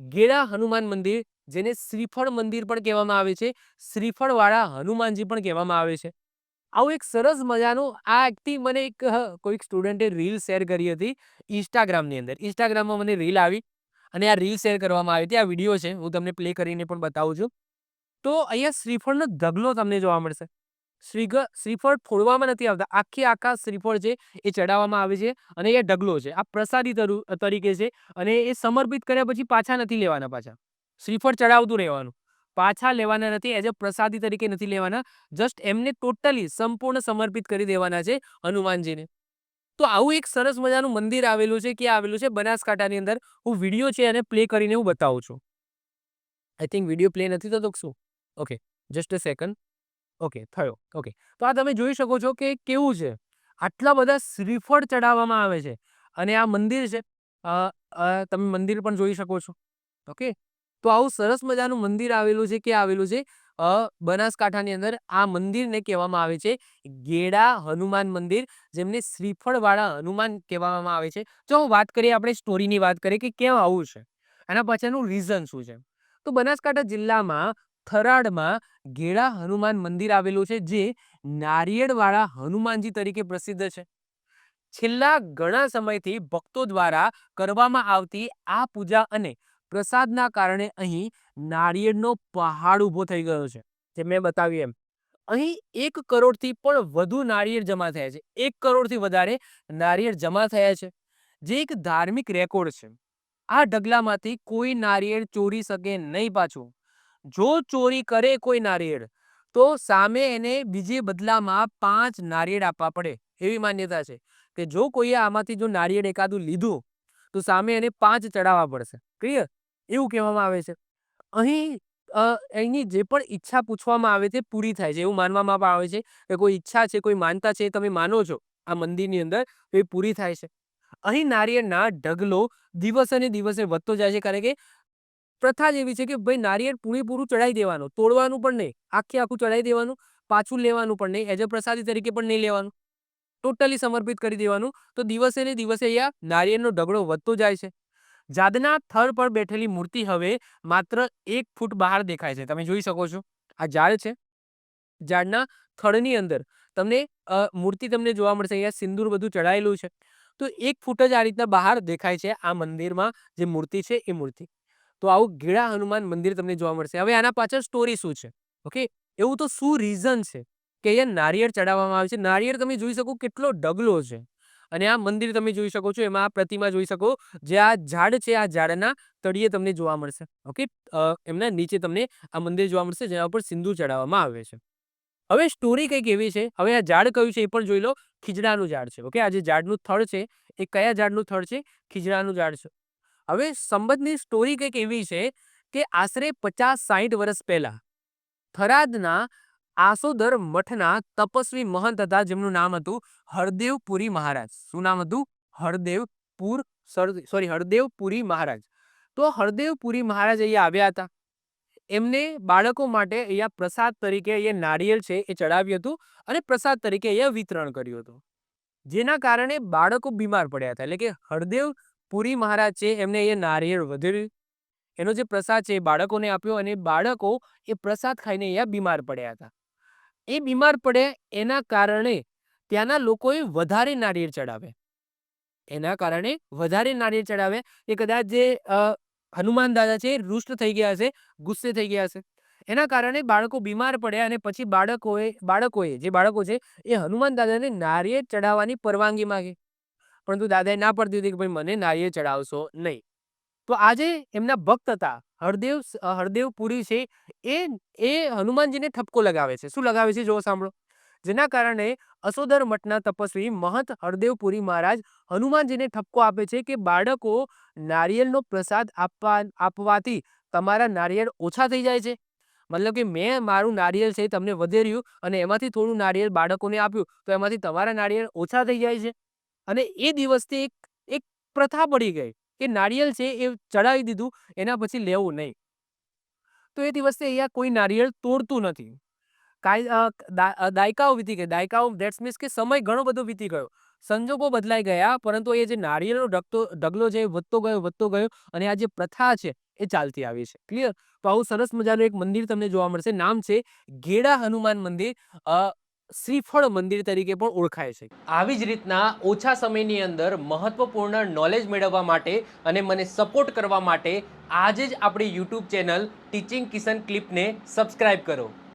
ગેડા હનુમાન મંદિર, જેને શ્રીફળ મંદિર પણ કહેવામાં આવે છે, શ્રીફળવાળા હનુમાનજી પણ કહેવામાં આવે છે. આવું એક સરસ મજાનું આ એકથી મને એક કોઈક સ્ટુડન્ટે રીલ શેર કરી હતી ઇન્સ્ટાગ્રામની અંદર. ઇન્સ્ટાગ્રામમાં મને રીલ આવી અને આ રીલ શેર કરવામાં આવી હતી. આ વિડીયો છે, હું તમને પ્લે કરીને પણ બતાવું છું. તો અહીંયા શ્રીફળનો ઢગલો તમને જોવા મળશે. શ્રીફળ ફોડવામાં નથી આવતા, આખે આખા શ્રીફળ છે એ ચડાવવામાં આવે છે અને એ ઢગલો છે. આ પ્રસાદી તરીકે છે અને એ સમર્પિત કર્યા પછી પાછા નથી લેવાના પાછા. શ્રીફળ ચડાવતું રહેવાનું. પાછા લેવાના નથી, એઝ અ પ્રસાદી તરીકે નથી લેવાના. જસ્ટ એમને ટોટલી સંપૂર્ણ સમર્પિત કરી દેવાના છે હનુમાનજીને. તો આવું એક સરસ મજાનું મંદિર આવેલું છે. ક્યાં આવેલું છે? બનાસકાંઠાની અંદર. હું વિડીયો છે અને પ્લે કરીને હું બતાવું છું. આઈ થિંક વિડીયો પ્લે નથી થતો શું? Okay, just a second. Okay, થયો. ઓકે, તો આ તમે જોઈ શકો છો કે કેવું છે. આટલા બધા શ્રીફળ ચડાવવામાં આવે છે અને આ મંદિર છે. તમે મંદિર પણ જોઈ શકો છો. ઓકે, તો આવું સરસ મજાનું મંદિર આવેલું છે. ક્યાં આવેલું છે? બનાસકાંઠાની અંદર. આ મંદિરને કહેવામાં આવે છે ગેડા હનુમાન મંદિર, જેમને શ્રીફળવાળા હનુમાન કહેવામાં આવે છે. જો વાત કરીએ, આપણે સ્ટોરીની વાત કરીએ કે કેમ આવું છે, એના પાછળનું રીઝન શું છે. તો બનાસકાંઠા જિલ્લામાં થરાદમાં ગેડા હનુમાન મંદિર આવેલું છે, જે નારિયેળવાળા હનુમાનજી તરીકે પ્રસિદ્ધ છે. છેલ્લા ઘણા સમયથી ભક્તો દ્વારા કરવામાં આવતી આ પૂજા અને પ્રસાદના કારણે અહીં નારિયેળનો પહાડ ઊભો થઈ ગયો છે. જે મેં બતાવ્યું એમ, અહીં 1 કરોડથી પણ વધુ નારિયેળ જમા થયા છે. 1 કરોડથી વધારે નારિયેળ જમા થયા છે, જે એક ધાર્મિક રેકોર્ડ છે. આ ઢગલામાંથી કોઈ નારિયેળ ચોરી શકે નહીં પાછું. જો ચોરી કરે કોઈ નારિયેળ, તો સામે એને બીજે બદલામાં 5 નારિયેળ આપવા પડે. એવી માન્યતા છે કે જો કોઈએ આમાંથી જો નારિયેળ એકાદું લીધું, તો સામે એને 5 ચડાવવા પડશે. ક્લિયર? એવું કહેવામાં આવે છે. અહીં અહીંની જે પણ ઈચ્છા પૂછવામાં આવે તે પૂરી થાય છે. એવું માનવામાં પણ આવે છે કે કોઈ ઈચ્છા છે, કોઈ માનતા છે, તમે માનો છો આ મંદિરની અંદર, તો એ પૂરી થાય છે. અહીં નારિયેળના ઢગલો દિવસે ને દિવસે વધતો જાય છે, કારણ કે પ્રથા જ એવી છે કે ભાઈ નારિયેળ પૂરેપૂરું ચડાવી દેવાનું, તોડવાનું પણ નહીં, આખે આખું ચડાવી દેવાનું, પાછું લેવાનું પણ નહીં, એઝ અ પ્રસાદી તરીકે પણ નહીં લેવાનું, ટોટલી સમર્પિત કરી દેવાનું. તો દિવસે ને દિવસે અહીંયા નારિયેળનો ઢગલો વધતો જાય છે. ઝાડના થડ પર બેઠેલી મૂર્તિ હવે માત્ર 1 ફૂટ બહાર દેખાય છે. તમે જોઈ શકો છો, આ ઝાડ છે, ઝાડના થડની અંદર તમને મૂર્તિ તમને જોવા મળશે. અહીંયા સિંદૂર બધું ચડાયેલું છે. તો 1 ફૂટ જ આ રીતના બહાર દેખાય છે આ મંદિરમાં જે મૂર્તિ છે એ મૂર્તિ. તો આવું ગેડા હનુમાન મંદિર તમને જોવા મળશે. હવે આના પાછળ સ્ટોરી શું છે? ઓકે, એવું તો શું રીઝન છે કે અહીંયા નારિયેળ ચડાવવામાં આવે છે? નારિયેળ તમે જોઈ શકો કેટલો ઢગલો છે અને આ મંદિર તમે જોઈ શકો છો. એમાં આ પ્રતિમા જોઈ શકો, જે આ ઝાડ છે, આ ઝાડના તળિયે તમને જોવા મળશે. ઓકે, એમના નીચે તમને આ મંદિર જોવા મળશે, જેના ઉપર સિંદૂર ચડાવવામાં આવે છે. હવે સ્ટોરી કંઈક એવી છે. હવે આ ઝાડ કયું છે એ પણ જોઈ લો. ખીજડાનું ઝાડ છે. ઓકે, આ જે ઝાડનું થડ છે એ કયા ઝાડનું થડ છે? ખીજડાનું ઝાડ છે. હવે સંબંધની સ્ટોરી કંઈક એવી છે કે આશરે 50-60 વર્ષ પહેલા થરાદના આસોદર મઠના તપસ્વી મહંત હતા, જેમનું નામ હતું હરદેવપુરી મહારાજ. શું નામ હતું? હરદેવપુરી મહારાજ. તો હરદેવપુરી મહારાજ અહીંયા આવ્યા હતા. એમને બાળકો માટે અહીંયા પ્રસાદ તરીકે અહીંયા નારિયેળ છે એ ચડાવ્યું હતું અને પ્રસાદ તરીકે અહીંયા વિતરણ કર્યું હતું. જેના કારણે બાળકો બીમાર પડ્યા હતા. એટલે કે હરદેવપુરી મહારાજ છે એમને અહીંયા નારિયેળ વધેર્યું, એનો જે પ્રસાદ છે એ બાળકોને આપ્યો અને બાળકો એ પ્રસાદ ખાઈને અહીંયા બીમાર પડ્યા હતા. એ બીમાર પડ્યા એના કારણે ત્યાંના લોકોએ વધારે નારિયેળ ચડાવે. એના કારણે વધારે નારિયેળ ચડાવે એ કદાચ જે હનુમાન દાદા છે એ રૂષ્ટ થઈ ગયા હશે, ગુસ્સે થઈ ગયા હશે. એના કારણે બાળકો બીમાર પડ્યા અને પછી બાળકોએ જે બાળકો છે એ હનુમાન દાદાને નારિયેળ ચડાવવાની પરવાનગી માંગી. પરંતુ દાદાએ ના પાડી દીધી કે ભાઈ મને નારિયેળ ચડાવશો નહીં. તો આજે એમના ભક્ત હતા હરદેવપુરી છે, એ એ હનુમાનજીને ઠપકો લગાવે છે. શું લગાવે છે? જો સાંભળો. જેના કારણે અસોદર મઠના તપસ્વી મહંત હરદેવપુરી મહારાજ હનુમાનજીને ઠપકો આપે છે કે બાળકો નારિયેળનો પ્રસાદ આપવાથી તમારા નારિયેળ ઓછા થઈ જાય છે. મતલબ કે મેં મારું નારિયેળ છે તમને વધેર્યું અને એમાંથી થોડું નારિયેળ બાળકોને આપ્યું, તો એમાંથી તમારા નારિયેળ ઓછા થઈ જાય છે. અને એ દિવસથી એક એક પ્રથા પડી ગઈ કે નારિયેળ છે એ ચડાવી દીધું, એના પછી લેવું નહીં. તો એ દિવસથી અહીંયા કોઈ નારિયેળ તોડતું નથી. દાયકાઓ વીતી ગઈ. દાયકાઓ ધેટ્સ મીન્સ કે સમય ઘણો બધો વીતી ગયો. સંજોગો બદલાઈ ગયા, પરંતુ એ જે નારિયેળનો ઢગલો છે એ વધતો ગયો અને આ જે પ્રથા છે એ ચાલતી આવી છે. ક્લિયર? તો આવું સરસ મજાનું એક મંદિર તમને જોવા મળશે. નામ છે ગેડા હનુમાન મંદિર. શ્રીફળ મંદિર તરીકે પણ ઓળખાય છે. આવી જ રીતના ઓછા સમયની અંદર મહત્વપૂર્ણ નોલેજ મેળવવા માટે અને મને સપોર્ટ કરવા માટે આજે જ આપણી યુટ્યુબ ચેનલ ટીચિંગ કિશન ક્લિપને સબસ્ક્રાઇબ કરો.